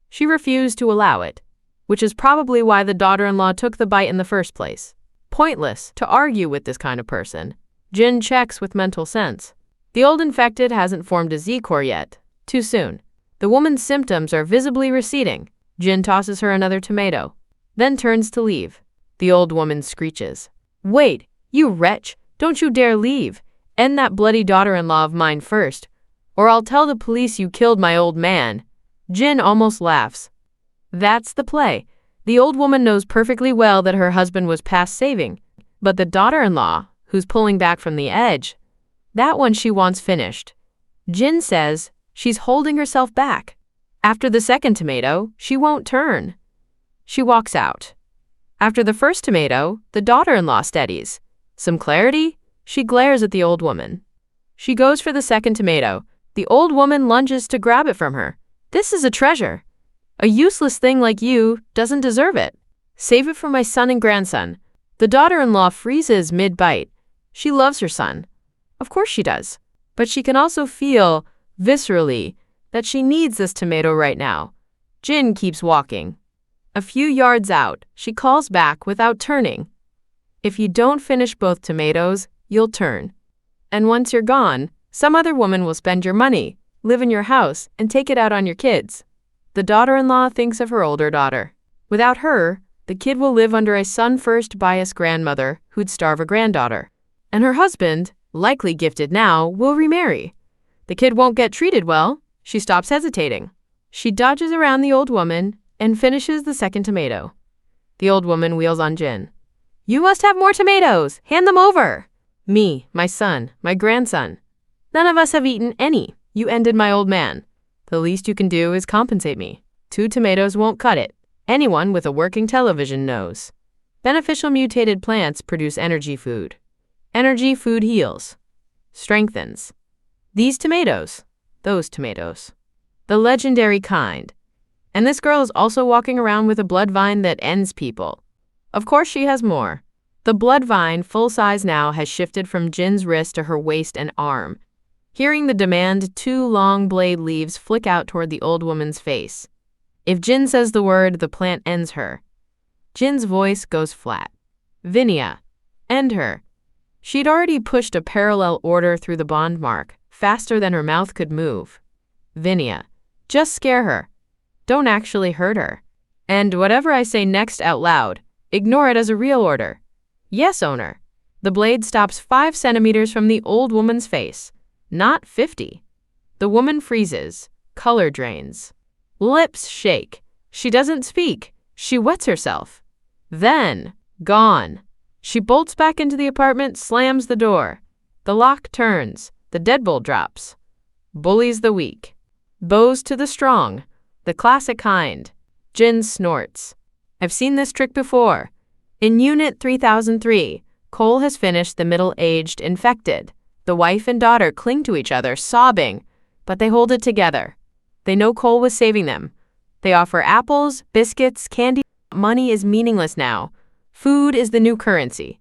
She refused to allow it, which is probably why the daughter-in-law took the bite in the first place. Pointless to argue with this kind of person. Jin checks with mental sense. The old infected hasn't formed a Z-core yet. Too soon. The woman's symptoms are visibly receding. Jin tosses her another tomato, then turns to leave. The old woman screeches. Wait, you wretch, don't you dare leave. End that bloody daughter-in-law of mine first, or I'll tell the police you killed my old man. Jin almost laughs. That's the play. The old woman knows perfectly well that her husband was past saving, but the daughter-in-law, who's pulling back from the edge, that one she wants finished. Jin says she's holding herself back. After the second tomato, she won't turn. She walks out. After the first tomato, the daughter-in-law steadies. Some clarity? She glares at the old woman. She goes for the second tomato. The old woman lunges to grab it from her. This is a treasure. A useless thing like you doesn't deserve it. Save it for my son and grandson. The daughter-in-law freezes mid-bite. She loves her son. Of course she does. But she can also feel, viscerally, that she needs this tomato right now. Jin keeps walking. A few yards out, she calls back without turning. If you don't finish both tomatoes, you'll turn. And once you're gone, some other woman will spend your money, live in your house, and take it out on your kids. The daughter-in-law thinks of her older daughter. Without her, the kid will live under a son-first biased grandmother who'd starve a granddaughter. And her husband, likely gifted now, will remarry. The kid won't get treated well. She stops hesitating. She dodges around the old woman and finishes the second tomato. The old woman wheels on Jin. You must have more tomatoes. Hand them over. Me, my son, my grandson. None of us have eaten any. You ended my old man. The least you can do is compensate me. 2 tomatoes won't cut it. Anyone with a working television knows. Beneficial mutated plants produce energy food. Energy food heals. Strengthens. These tomatoes. Those tomatoes. The legendary kind. And this girl is also walking around with a blood vine that ends people. Of course she has more. The blood vine, full size now, has shifted from Jin's wrist to her waist and arm. Hearing the demand, 2 long blade leaves flick out toward the old woman's face. If Jin says the word, the plant ends her. Jin's voice goes flat. Vinia. End her. She'd already pushed a parallel order through the bond mark, faster than her mouth could move. Vinia. Just scare her. Don't actually hurt her. And whatever I say next out loud, ignore it as a real order. Yes, owner. The blade stops 5 centimeters from the old woman's face. Not 50. The woman freezes. Color drains. Lips shake. She doesn't speak. She wets herself. Then, gone. She bolts back into the apartment, slams the door. The lock turns. The deadbolt drops. Bullies the weak. Bows to the strong. The classic kind. Jin snorts. I've seen this trick before. In Unit 3003, Cole has finished the middle-aged infected. The wife and daughter cling to each other, sobbing, but they hold it together. They know Cole was saving them. They offer apples, biscuits, candy. Money is meaningless now. Food is the new currency.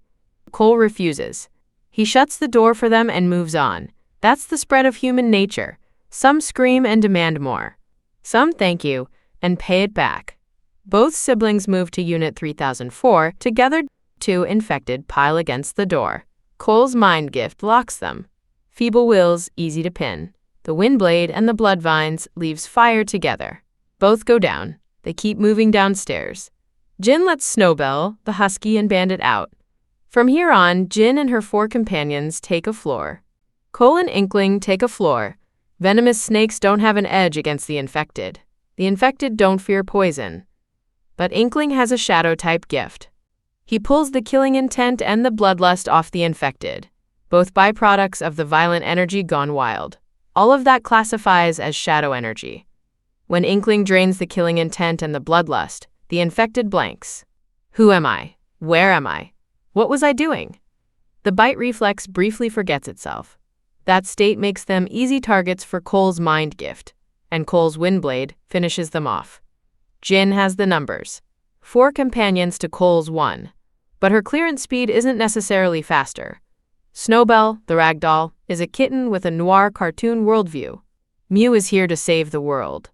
Cole refuses. He shuts the door for them and moves on. That's the spread of human nature. Some scream and demand more. Some thank you and pay it back. Both siblings move to Unit 3004. Together, 2 infected pile against the door. Cole's mind gift locks them. Feeble wills, easy to pin. The wind blade and the blood vines leaves fire together. Both go down. They keep moving downstairs. Jin lets Snowbell, the husky, and Bandit out. From here on, Jin and her 4 companions take a floor. Cole and Inkling take a floor. Venomous snakes don't have an edge against the infected. The infected don't fear poison. But Inkling has a shadow-type gift. He pulls the killing intent and the bloodlust off the infected, both byproducts of the violent energy gone wild. All of that classifies as shadow energy. When Inkling drains the killing intent and the bloodlust, the infected blanks. Who am I? Where am I? What was I doing? The bite reflex briefly forgets itself. That state makes them easy targets for Cole's mind gift, and Cole's windblade finishes them off. Jin has the numbers. 4 companions to Cole's 1. But her clearance speed isn't necessarily faster. Snowbell, the ragdoll, is a kitten with a noir cartoon worldview. Mew is here to save the world.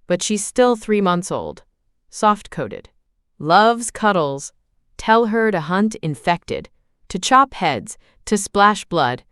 But she's still 3 months old. Soft-coated. Loves cuddles. Tell her to hunt infected, to chop heads, to splash blood.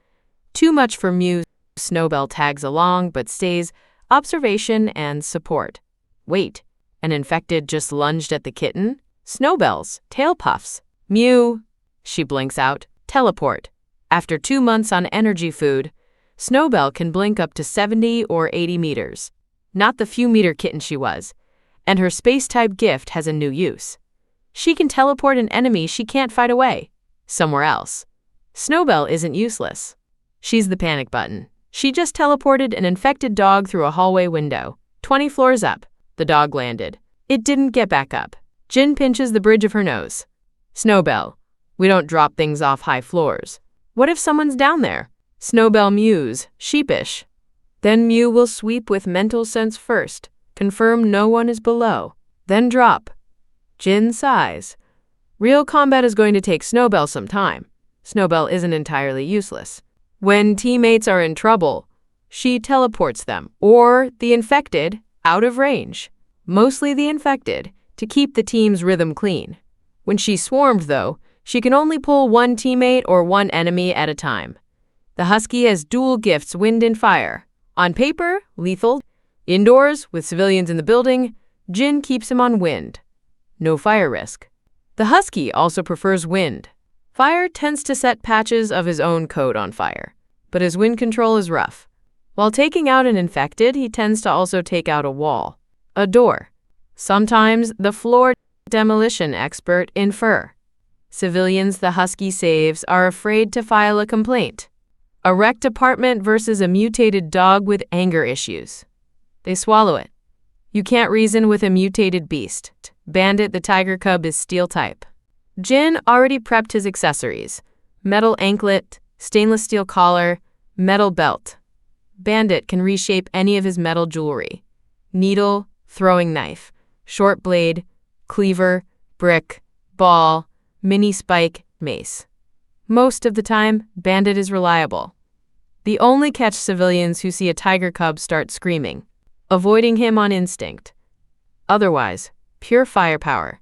Too much for Mew. Snowbell tags along but stays observation and support. Wait, an infected just lunged at the kitten? Snowbell's tail puffs. Mew. She blinks out. Teleport. After 2 months on energy food, Snowbell can blink up to 70 or 80 meters. Not the few-meter kitten she was. And her space-type gift has a new use. She can teleport an enemy she can't fight away. Somewhere else. Snowbell isn't useless. She's the panic button. She just teleported an infected dog through a hallway window. 20 floors up. The dog landed. It didn't get back up. Jin pinches the bridge of her nose. Snowbell, we don't drop things off high floors. What if someone's down there? Snowbell mews, sheepish. Then Mew will sweep with mental sense first, confirm no one is below, then drop. Jin sighs. Real combat is going to take Snowbell some time. Snowbell isn't entirely useless. When teammates are in trouble, she teleports them, or the infected, out of range. Mostly the infected, to keep the team's rhythm clean. When she's swarmed, though, she can only pull one teammate or one enemy at a time. The husky has dual gifts, wind and fire. On paper, lethal. Indoors, with civilians in the building, Jin keeps him on wind. No fire risk. The husky also prefers wind. Fire tends to set patches of his own coat on fire, but his wind control is rough. While taking out an infected, he tends to also take out a wall, a door. Sometimes the floor demolition expert in fur. Civilians the husky saves are afraid to file a complaint. A wrecked apartment versus a mutated dog with anger issues. They swallow it. You can't reason with a mutated beast. Bandit the tiger cub is steel type. Jin already prepped his accessories. Metal anklet, stainless steel collar, metal belt. Bandit can reshape any of his metal jewelry. Needle, throwing knife, short blade, cleaver, brick, ball, mini spike, mace. Most of the time, Bandit is reliable. The only catch civilians who see a tiger cub start screaming, avoiding him on instinct. Otherwise, pure firepower.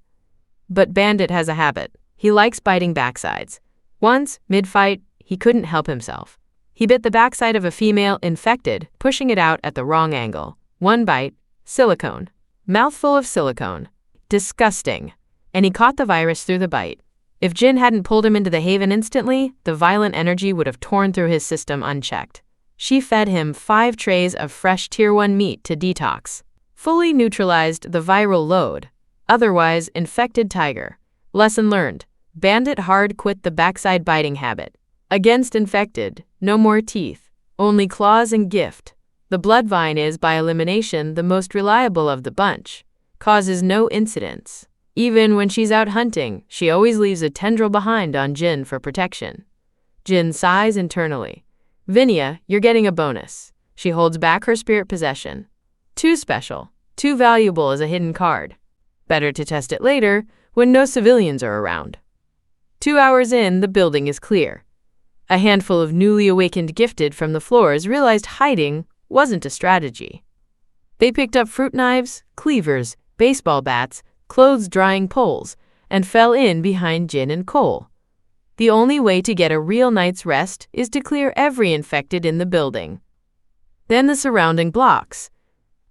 But Bandit has a habit. He likes biting backsides. Once, mid-fight, he couldn't help himself. He bit the backside of a female infected, pushing it out at the wrong angle. One bite, silicone. Mouthful of silicone. Disgusting. And he caught the virus through the bite. If Jin hadn't pulled him into the haven instantly, the violent energy would have torn through his system unchecked. She fed him 5 trays of fresh Tier 1 meat to detox. Fully neutralized the viral load. Otherwise, infected tiger. Lesson learned. Bandit hard quit the backside biting habit. Against infected, no more teeth, only claws and gift. The bloodvine is, by elimination, the most reliable of the bunch. Causes no incidents. Even when she's out hunting, she always leaves a tendril behind on Jin for protection. Jin sighs internally. Vinia, you're getting a bonus. She holds back her spirit possession. Too special, too valuable as a hidden card. Better to test it later, when no civilians are around. 2 hours in, the building is clear. A handful of newly awakened gifted from the floors realized hiding wasn't a strategy. They picked up fruit knives, cleavers, baseball bats, clothes-drying poles, and fell in behind Jin and Cole. The only way to get a real night's rest is to clear every infected in the building. Then the surrounding blocks.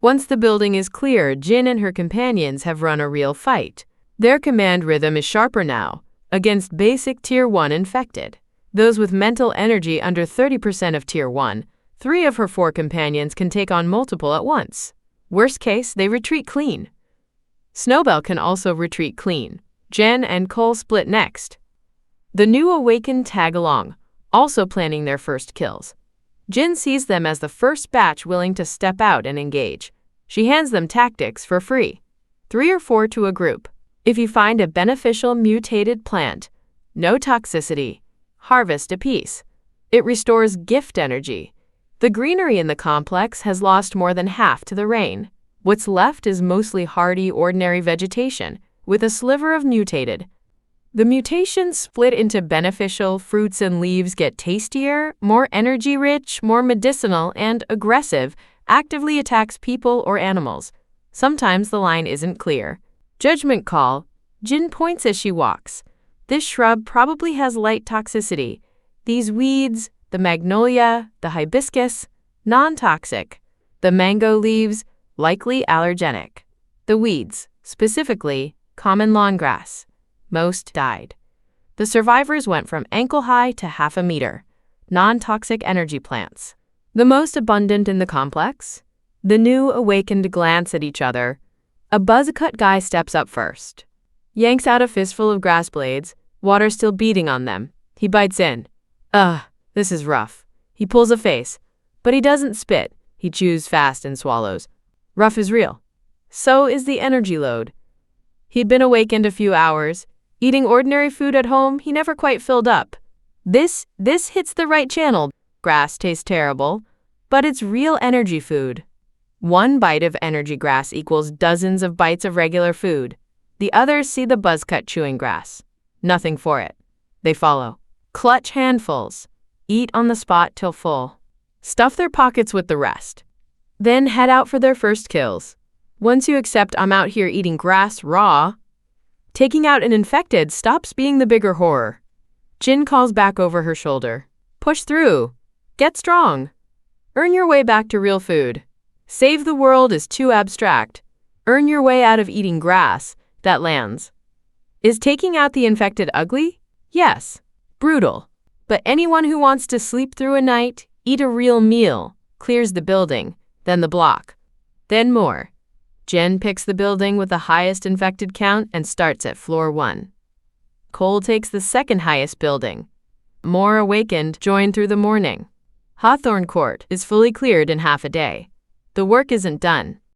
Once the building is clear, Jin and her companions have run a real fight. Their command rhythm is sharper now, against basic Tier 1 infected. Those with mental energy under 30% of Tier 1, 3 of her 4 companions can take on multiple at once. Worst case, they retreat clean. Snowbell can also retreat clean. Jen and Cole split next. The new awakened tag along, also planning their first kills. Jin sees them as the first batch willing to step out and engage. She hands them tactics for free. 3 or 4 to a group. If you find a beneficial mutated plant, no toxicity, harvest a piece. It restores gift energy. The greenery in the complex has lost more than half to the rain. What's left is mostly hardy, ordinary vegetation, with a sliver of mutated. The mutations split into beneficial. Fruits and leaves get tastier, more energy-rich, more medicinal, and aggressive, actively attacks people or animals. Sometimes the line isn't clear. Judgment call. Jin points as she walks. This shrub probably has light toxicity. These weeds, the magnolia, the hibiscus, non-toxic. The mango leaves, likely allergenic. The weeds, specifically, common lawn grass. Most died. The survivors went from ankle-high to half a meter. Non-toxic energy plants. The most abundant in the complex? The new awakened glance at each other. A buzz-cut guy steps up first. Yanks out a fistful of grass blades, water still beating on them. He bites in. This is rough. He pulls a face, but he doesn't spit. He chews fast and swallows. Rough is real. So is the energy load. He'd been awakened a few hours. Eating ordinary food at home, he never quite filled up. This hits the right channel. Grass tastes terrible, but it's real energy food. 1 bite of energy grass equals dozens of bites of regular food. The others see the buzzcut chewing grass. Nothing for it. They follow. Clutch handfuls. Eat on the spot till full. Stuff their pockets with the rest. Then head out for their first kills. Once you accept I'm out here eating grass raw, taking out an infected stops being the bigger horror. Jin calls back over her shoulder. Push through. Get strong. Earn your way back to real food. Save the world is too abstract. Earn your way out of eating grass that lands. Is taking out the infected ugly? Yes. Brutal. But anyone who wants to sleep through a night, eat a real meal, clears the building, then the block. Then more. Jen picks the building with the highest infected count and starts at floor 1. Cole takes the second highest building. More awakened join through the morning. Hawthorne Court is fully cleared in half a day. The work isn't done.